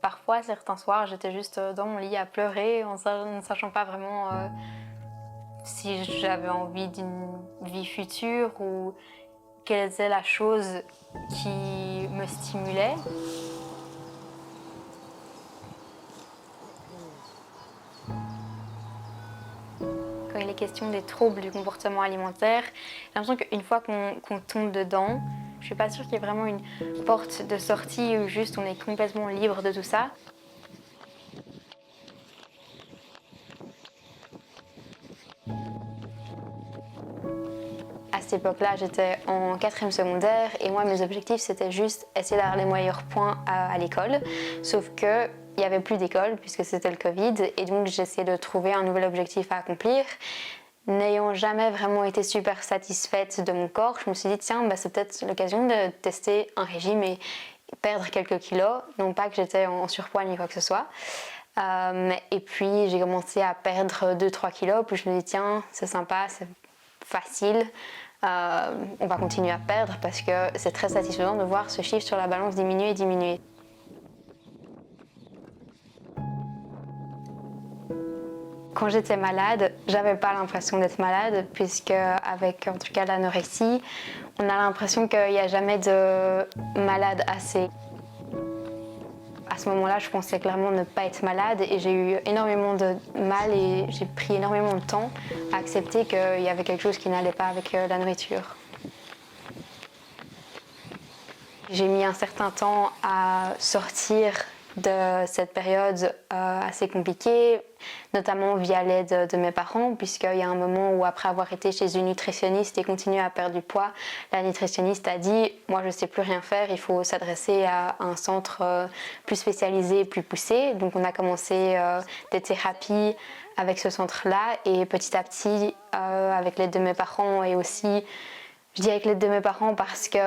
parfois, certains soirs, j'étais juste dans mon lit à pleurer en ne sachant pas vraiment si j'avais envie d'une vie future ou quelle était la chose qui me stimulait. Quand il est question des troubles du comportement alimentaire, j'ai l'impression qu'une fois qu'on tombe dedans, je suis pas sûre qu'il y ait vraiment une porte de sortie où juste on est complètement libre de tout ça. À cette époque-là, j'étais en 4e secondaire et moi, mes objectifs, c'était juste essayer d'avoir les meilleurs points à l'école. Sauf qu'il n'y avait plus d'école puisque c'était le Covid et donc j'essayais de trouver un nouvel objectif à accomplir. N'ayant jamais vraiment été super satisfaite de mon corps, je me suis dit tiens, c'est peut-être l'occasion de tester un régime et perdre quelques kilos. Non pas que j'étais en surpoids ni quoi que ce soit. Et puis j'ai commencé à perdre 2-3 kilos, puis je me dis tiens, c'est sympa, c'est facile, on va continuer à perdre parce que c'est très satisfaisant de voir ce chiffre sur la balance diminuer et diminuer. Quand j'étais malade, j'avais pas l'impression d'être malade puisque avec en tout cas l'anorexie, on a l'impression qu'il n'y a jamais de malade assez. À ce moment-là, je pensais clairement ne pas être malade et j'ai eu énormément de mal et j'ai pris énormément de temps à accepter qu'il y avait quelque chose qui n'allait pas avec la nourriture. J'ai mis un certain temps à sortir de cette période assez compliquée, notamment via l'aide de mes parents, puisqu'il y a un moment où après avoir été chez une nutritionniste et continué à perdre du poids, la nutritionniste a dit « moi je ne sais plus rien faire, il faut s'adresser à un centre plus spécialisé, plus poussé ». Donc on a commencé des thérapies avec ce centre-là et petit à petit, avec l'aide de mes parents et aussi, je dis avec l'aide de mes parents parce que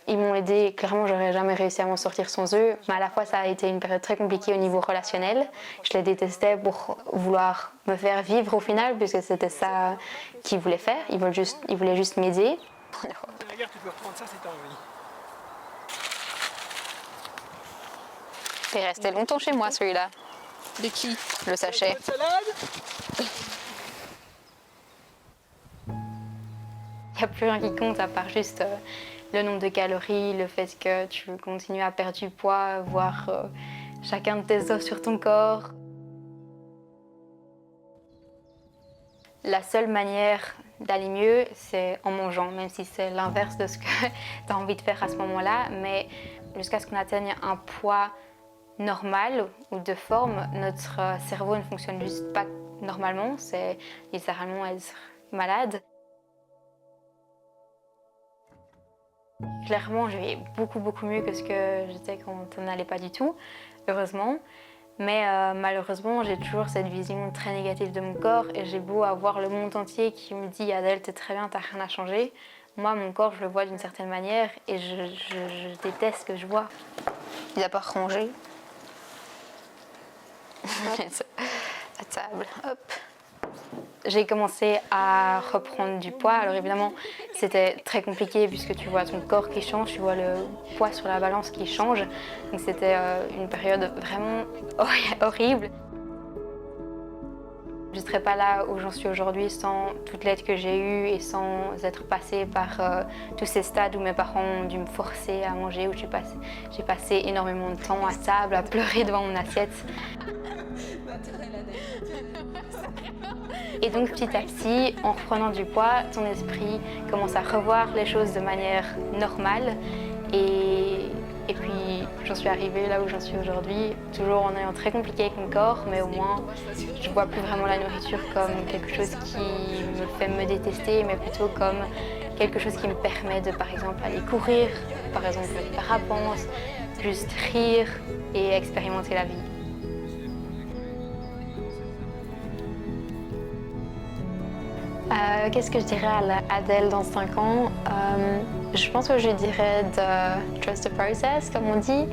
ils m'ont aidé, clairement j'aurais jamais réussi à m'en sortir sans eux, mais à la fois ça a été une période très compliquée au niveau relationnel. Je les détestais pour vouloir me faire vivre au final, puisque c'était ça qu'ils voulaient faire, ils voulaient juste m'aider. Regarde, tu peux reprendre ça si t'as envie. Il est resté longtemps chez moi celui-là. De qui? Le sachet. Il n'y a plus rien qui compte à part juste le nombre de calories, le fait que tu continues à perdre du poids, voir chacun de tes os sur ton corps. La seule manière d'aller mieux, c'est en mangeant, même si c'est l'inverse de ce que tu as envie de faire à ce moment-là. Mais jusqu'à ce qu'on atteigne un poids normal ou de forme, notre cerveau ne fonctionne juste pas normalement, c'est littéralement être malade. Clairement, je vais beaucoup mieux que ce que j'étais quand on n'allait pas du tout, heureusement. Mais malheureusement, j'ai toujours cette vision très négative de mon corps et j'ai beau avoir le monde entier qui me dit « Adèle, t'es très bien, t'as rien à changer ». Moi, mon corps, je le vois d'une certaine manière et je déteste ce que je vois. Il n'a pas rangé. La table, hop. J'ai commencé à reprendre du poids. Alors évidemment, c'était très compliqué puisque tu vois ton corps qui change, tu vois le poids sur la balance qui change. Donc c'était une période vraiment horrible. Je ne serais pas là où j'en suis aujourd'hui sans toute l'aide que j'ai eue et sans être passée par tous ces stades où mes parents ont dû me forcer à manger, où j'ai passé énormément de temps à table, à pleurer devant mon assiette. Et donc petit à petit, en reprenant du poids, ton esprit commence à revoir les choses de manière normale. Et puis j'en suis arrivée là où j'en suis aujourd'hui, toujours en ayant très compliqué avec mon corps, mais au moins je ne vois plus vraiment la nourriture comme quelque chose qui me fait me détester, mais plutôt comme quelque chose qui me permet de par exemple aller courir, par exemple faire du parapente, juste rire et expérimenter la vie. Qu'est-ce que je dirais à Adèle dans 5 ans? Je pense que je dirais de trust the process, comme on dit.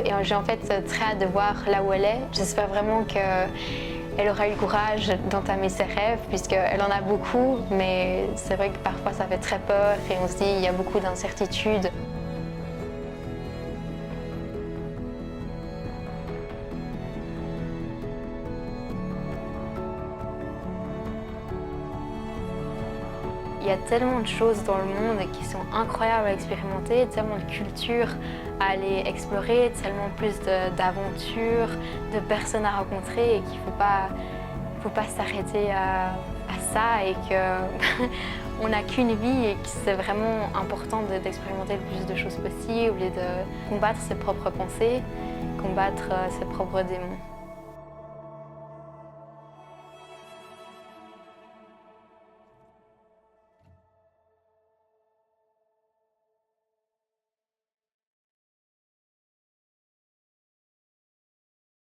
Et j'ai en fait très hâte de voir là où elle est. J'espère vraiment qu'elle aura eu le courage d'entamer ses rêves, puisqu'elle en a beaucoup, mais c'est vrai que parfois ça fait très peur et on se dit qu'il y a beaucoup d'incertitudes. Il y a tellement de choses dans le monde qui sont incroyables à expérimenter, tellement de cultures à aller explorer, tellement plus d'aventures, de personnes à rencontrer et qu'il ne faut pas s'arrêter à ça et qu'on n'a qu'une vie et que c'est vraiment important d'expérimenter le plus de choses possibles et de combattre ses propres pensées, combattre ses propres démons.